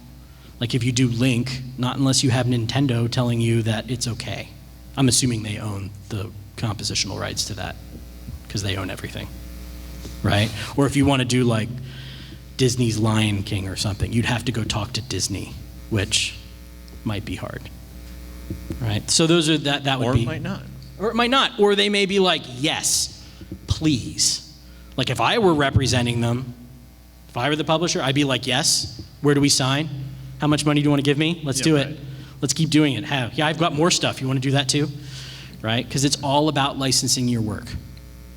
like if you do Link, not unless you have Nintendo telling you that it's okay. I'm assuming they own the compositional rights to that, because they own everything, right? Or if you want to do like Disney's Lion King or something, you'd have to go talk to Disney, which might be hard, right? So those are that would be. Or it might not. Or it might not. Or they may be like, yes, please. Like if I were representing them, if I were the publisher, I'd be like, yes, where do we sign? How much money do you want to give me? Let's do it. Right. Let's keep doing it. Yeah, I've got more stuff. You want to do that too? Right? Because it's all about licensing your work.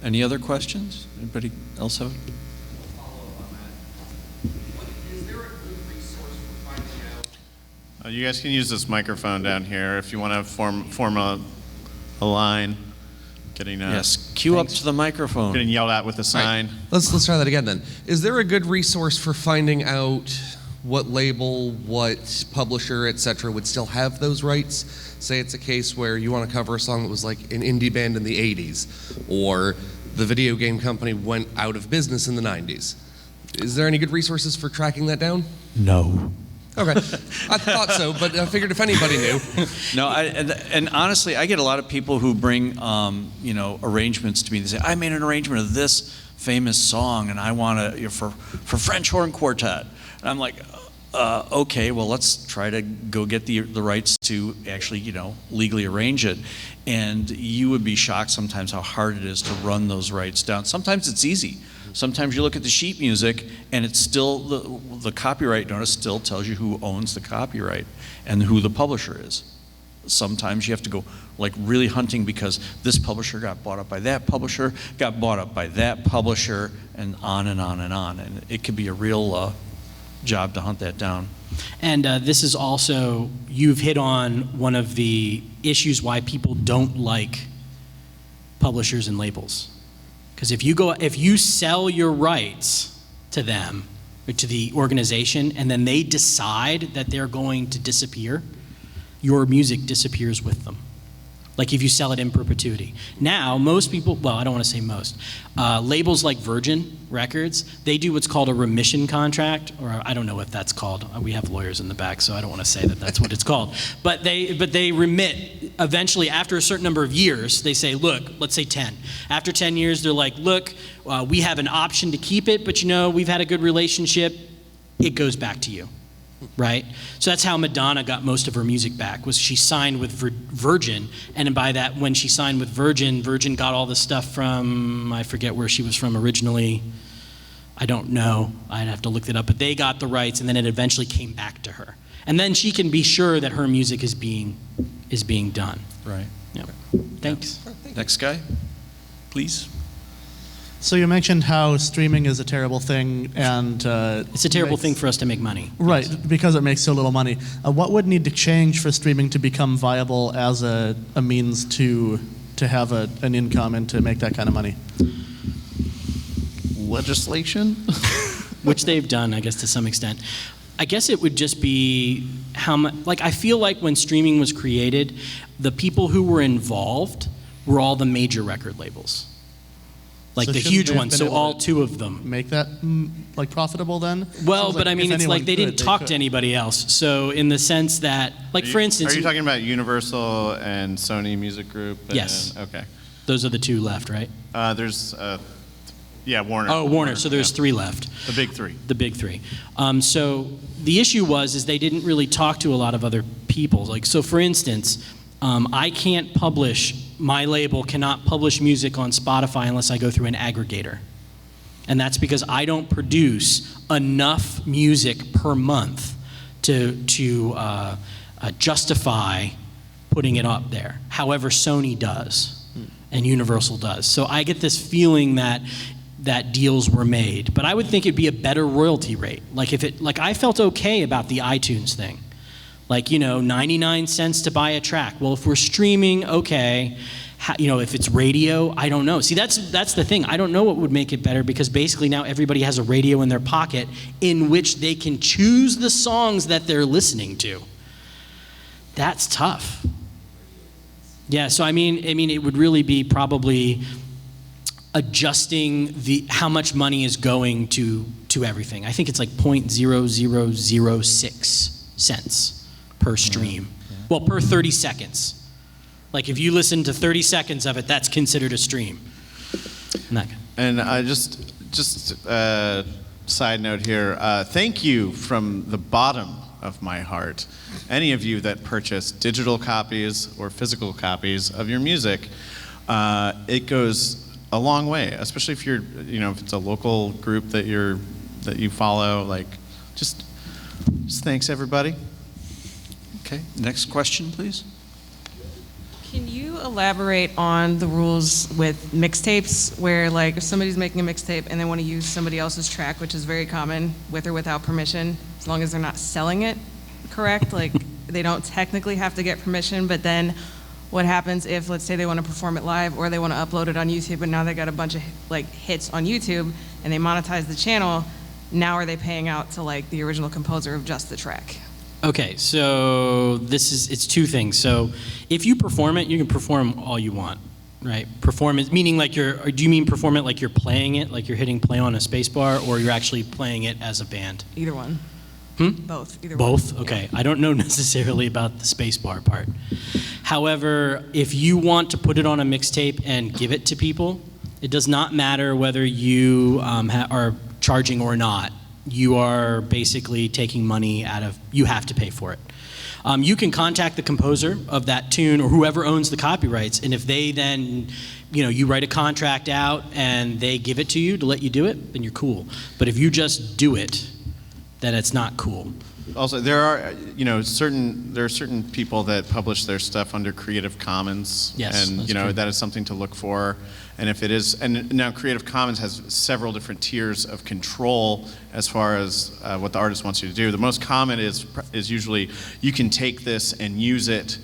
Any other questions? Anybody else have? You guys can use this microphone down here if you want to form a line. Getting Yes, cue up to the microphone. getting yelled at with a sign. Let's try that again then. Is there a good resource for finding out what label, what publisher, etc. would still have those rights? Say it's a case where you want to cover a song that was like an indie band in the 80s, or the video game company went out of business in the 90s. Is there any good resources for tracking that down? No. Okay, I thought so, but I figured if anybody knew. No, and honestly, I get a lot of people who bring, arrangements to me. They say, I made an arrangement of this famous song, and I want to, for French horn quartet. And I'm like, okay, well, let's try to go get the rights to actually, legally arrange it. And you would be shocked sometimes how hard it is to run those rights down. Sometimes it's easy. Sometimes you look at the sheet music and it's still, the copyright notice still tells you who owns the copyright and who the publisher is. Sometimes you have to go like really hunting because this publisher got bought up by that publisher, got bought up by that publisher, and on and on and on. And it could be a real job to hunt that down. And this is also, you've hit on one of the issues why people don't like publishers and labels. Because if you sell your rights to them, or to the organization, and then they decide that they're going to disappear, your music disappears with them. Like if you sell it in perpetuity. Now, most people, well, I don't want to say most, labels like Virgin Records, they do what's called a remission contract, or I don't know what that's called. We have lawyers in the back, so I don't want to say that that's what it's called. But they remit eventually after a certain number of years. They say, look, let's say 10. After 10 years, they're like, look, we have an option to keep it, but we've had a good relationship. It goes back to you. Right? So that's how Madonna got most of her music back, was she signed with Virgin, and by that, when she signed with Virgin got all the stuff from, I forget where she was from originally. I don't know. I'd have to look it up, but they got the rights, and then it eventually came back to her. And then she can be sure that her music is being done. Right. Yep. Thanks. Next guy, please. So you mentioned how streaming is a terrible thing, and It's a terrible thing for us to make money. right, because it makes so little money. What would need to change for streaming to become viable as a means to have an income and to make that kind of money? Legislation? Which they've done, I guess, to some extent. I guess it would just be how much, like, I feel like when streaming was created, the people who were involved were all the major record labels. Like So the shouldn't huge they have ones, been so able all to two of them. Make that like profitable then? Well, Sounds but I mean, if it's like anyone they didn't could, talk could. to anybody else. So in the sense that, like, for instance, Are you talking about Universal and Sony Music Group? Yes. Okay. those are the two left, right? There's, Warner. Oh, Warner. So there's yeah. three left. The big three. The big three. So the issue is they didn't really talk to a lot of other people. Like, so for instance, I can't publish, my label cannot publish music on Spotify unless I go through an aggregator. And that's because I don't produce enough music per month to justify putting it up there. However, Sony does and Universal does. So I get this feeling that deals were made. But I would think it'd be a better royalty rate. Like I felt okay about the iTunes thing. Like, 99 cents to buy a track. Well, if we're streaming, okay. If it's radio, I don't know. See, that's the thing. I don't know what would make it better because basically now everybody has a radio in their pocket in which they can choose the songs that they're listening to. That's tough. Yeah, so I mean it would really be probably adjusting how much money is going to everything. I think it's like 0.0006 cents per stream. Yeah. Well, per 30 seconds. Like if you listen to 30 seconds of it, that's considered a stream. And just side note here, thank you from the bottom of my heart. Any of you that purchase digital copies or physical copies of your music, it goes a long way, especially if you're, if it's a local group that you follow. Like, just thanks everybody. Okay, next question, please. Can you elaborate on the rules with mixtapes where, like, if somebody's making a mixtape and they want to use somebody else's track, which is very common, with or without permission, as long as they're not selling it, correct? Like, they don't technically have to get permission, but then what happens if, let's say, they want to perform it live or they want to upload it on YouTube, and now they got a bunch of, like, hits on YouTube and they monetize the channel, now are they paying out to, like, the original composer of just the track? Okay, so it's two things. So if you perform it, you can perform all you want, right? Perform it, meaning like or do you mean perform it like you're playing it, like you're hitting play on a space bar, or you're actually playing it as a band? Either one. Both. Either Both? one. Okay. I don't know necessarily about the space bar part. However, if you want to put it on a mixtape and give it to people, it does not matter whether you are charging or not. You are basically taking money you have to pay for it. You can contact the composer of that tune or whoever owns the copyrights, and if they then, you write a contract out and they give it to you to let you do it, then you're cool. But if you just do it, then it's not cool. Also, there are certain people that publish their stuff under Creative Commons, Yes, and that's true. that is something to look for. And if it is, and now Creative Commons has several different tiers of control as far as what the artist wants you to do. The most common is usually you can take this and use it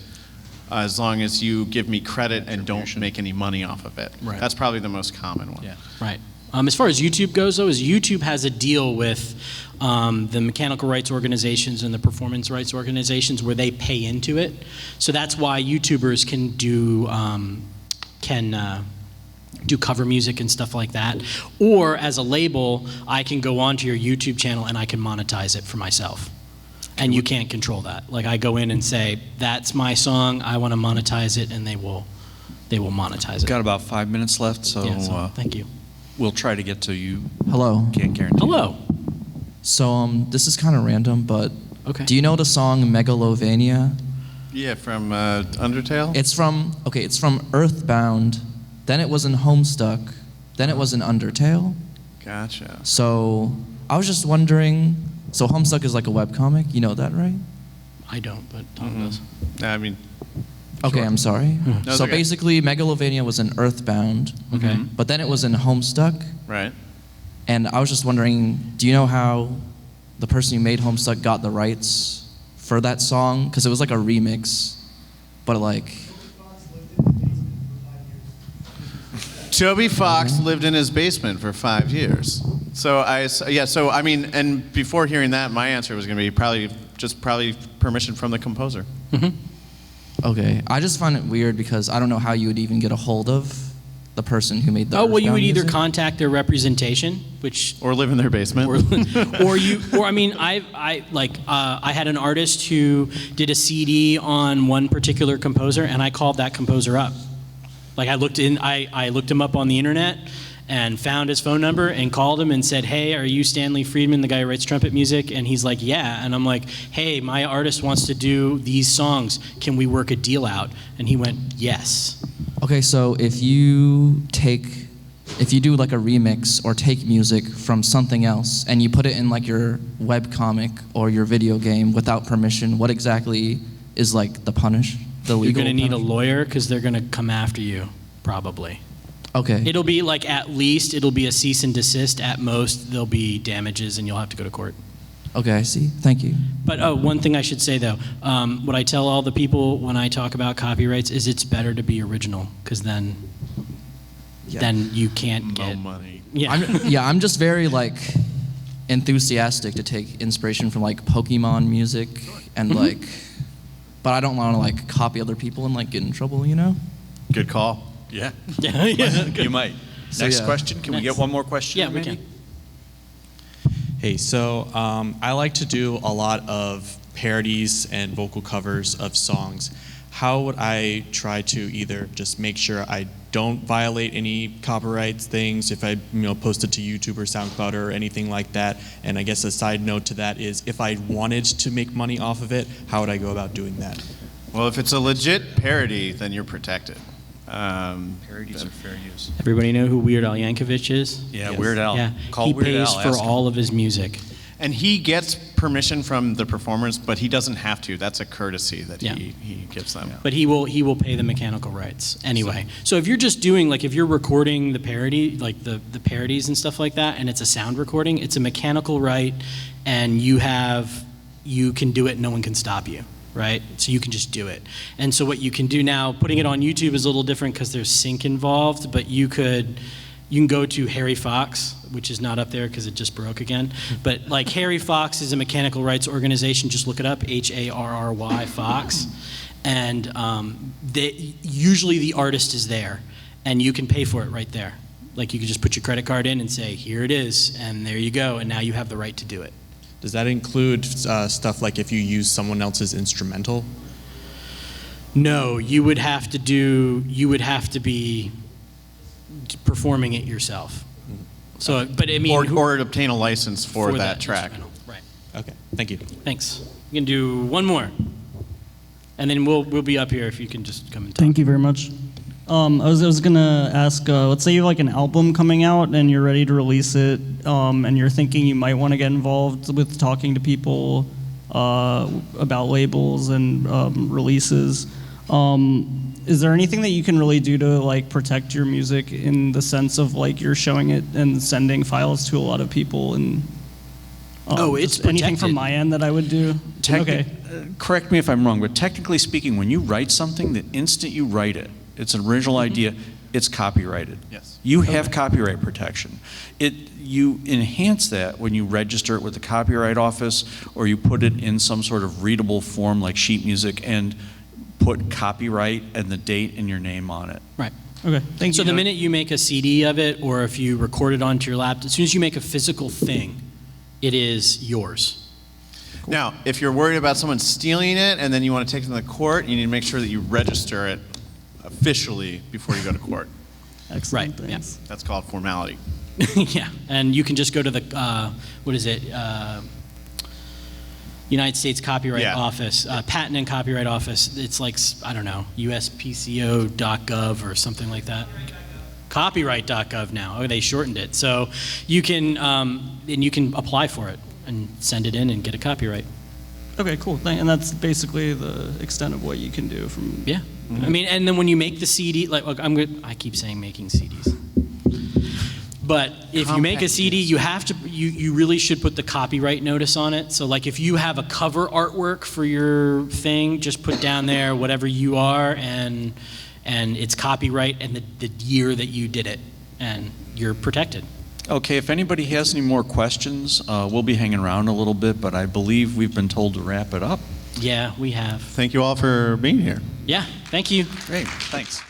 as long as you give me credit and don't make any money off of it. Right. That's probably the most common one. Yeah, right. As far as YouTube goes, though, is YouTube has a deal with the mechanical rights organizations and the performance rights organizations where they pay into it. So that's why YouTubers can do cover music and stuff like that. Or as a label, I can go onto your YouTube channel and I can monetize it for myself. And you can't control that. Like I go in and say, that's my song, I want to monetize it, and they will monetize it. Got about 5 minutes left, so, thank you. We'll try to get to you. Hello. Can't guarantee. Hello. So this is kind of random, but Okay. do you know the song Megalovania? Yeah, from Undertale? It's from Earthbound, then it was in Homestuck, then it was in Undertale. Gotcha. So I was just wondering, so Homestuck is like a webcomic, you know that, right? I don't, but Tom does. I mean, Okay, I'm sorry. No, So okay. basically Megalovania was in Earthbound, Okay. but then it was in Homestuck, right. and I was just wondering, do you know how the person who made Homestuck got the rights for that song? Because it was like a remix, but like... Toby Fox lived in his basement for 5 years. So so I mean, and before hearing that, my answer was going to be probably permission from the composer. Okay, I just find it weird because I don't know how you would even get a hold of the person who made the Oh, well, you would Earthbound either music. contact their representation, which Or live in their basement. or I mean, I had an artist who did a CD on one particular composer, and I called that composer up. Like I looked him up on the internet and found his phone number and called him and said, "Hey, are you Stanley Friedman, the guy who writes trumpet music?" And he's like, "Yeah." And I'm like, "Hey, my artist wants to do these songs. Can we work a deal out?" And he went, "Yes." Okay, so if you do like a remix or take music from something else and you put it in like your webcomic or your video game without permission, what exactly is like the legal You're going to need a punish? lawyer because they're going to come after you, probably. Okay. It'll be like at least it'll be a cease and desist. At most, there'll be damages, and you'll have to go to court. Okay, I see. Thank you. But one thing I should say though, what I tell all the people when I talk about copyrights is it's better to be original because then you can't No get money. Yeah. I'm just very like enthusiastic to take inspiration from like Pokemon music and like, but I don't want to like copy other people and like get in trouble, you know? Good call. Yeah, yeah. you might. So, Next yeah. question. Can we get one more question? Yeah, we maybe? can. Hey, so I like to do a lot of parodies and vocal covers of songs. How would I try to either just make sure I don't violate any copyright things if I post it to YouTube or SoundCloud or anything like that? And I guess a side note to that is if I wanted to make money off of it, how would I go about doing that? Well, if it's a legit parody, then you're protected. Parodies are fair use. Everybody know who Weird Al Yankovic is? Yeah, Yes. Weird Al. Yeah, Call he Weird pays Al, for ask him. all of his music. And he gets permission from the performers, but he doesn't have to. That's a courtesy that Yeah. he gives them. But he will pay the mechanical rights anyway. So if you're just doing like if you're recording the parody, like the parodies and stuff like that, and it's a sound recording, it's a mechanical right, and you can do it. No one can stop you, right? So you can just do it. And so what you can do now, putting it on YouTube is a little different because there's sync involved. But you can go to Harry Fox, which is not up there because it just broke again. But like Harry Fox is a mechanical rights organization. Just look it up, HARRY Fox. And usually the artist is there, and you can pay for it right there. Like you can just put your credit card in and say, here it is, and there you go, and now you have the right to do it. Does that include stuff like if you use someone else's instrumental? No, you would have to be performing it yourself. So, but I mean, Or obtain a license for that track. instrumental. Right. Okay, thank you. Thanks. We can do one more, and then we'll be up here if you can just come and talk. Thank you very much. I was gonna ask, let's say you have like an album coming out and you're ready to release it, and you're thinking you might want to get involved with talking to people about labels and releases. Is there anything that you can really do to like protect your music in the sense of like you're showing it and sending files to a lot of people and It's just anything protected. from my end that I would do? Okay. Correct me if I'm wrong, but technically speaking, when you write something, the instant you write it, it's an original idea, it's copyrighted. Yes. You have copyright protection. You enhance that when you register it with the Copyright Office or you put it in some sort of readable form like sheet music and put copyright and the date and your name on it. Right. Okay. Thank So you. the minute you make a CD of it, or if you record it onto your laptop, as soon as you make a physical thing, it is yours. Now, if you're worried about someone stealing it and then you want to take it to the court, you need to make sure that you register it officially before you go to court. Excellent. Right, Thanks. That's called formality. Yeah, and you can just go to the United States Copyright Yeah. Office, Patent and Copyright Office. It's like, I don't know, USPCO.gov or something like that. Copyright.gov now. Oh, they shortened it. So you can and you can apply for it and send it in and get a copyright. Okay, cool. And that's basically the extent of what you can do from. Yeah. I mean, and then when you make the CD, like look, I keep saying making CDs. But if you make a Compact CD, you have to, you really should put the copyright notice on it. So like if you have a cover artwork for your thing, just put down there whatever you are and it's copyright and the year that you did it, and you're protected. Okay, if anybody has any more questions, we'll be hanging around a little bit, but I believe we've been told to wrap it up. Yeah, we have. Thank you all for being here. Yeah, thank you. Great, thanks.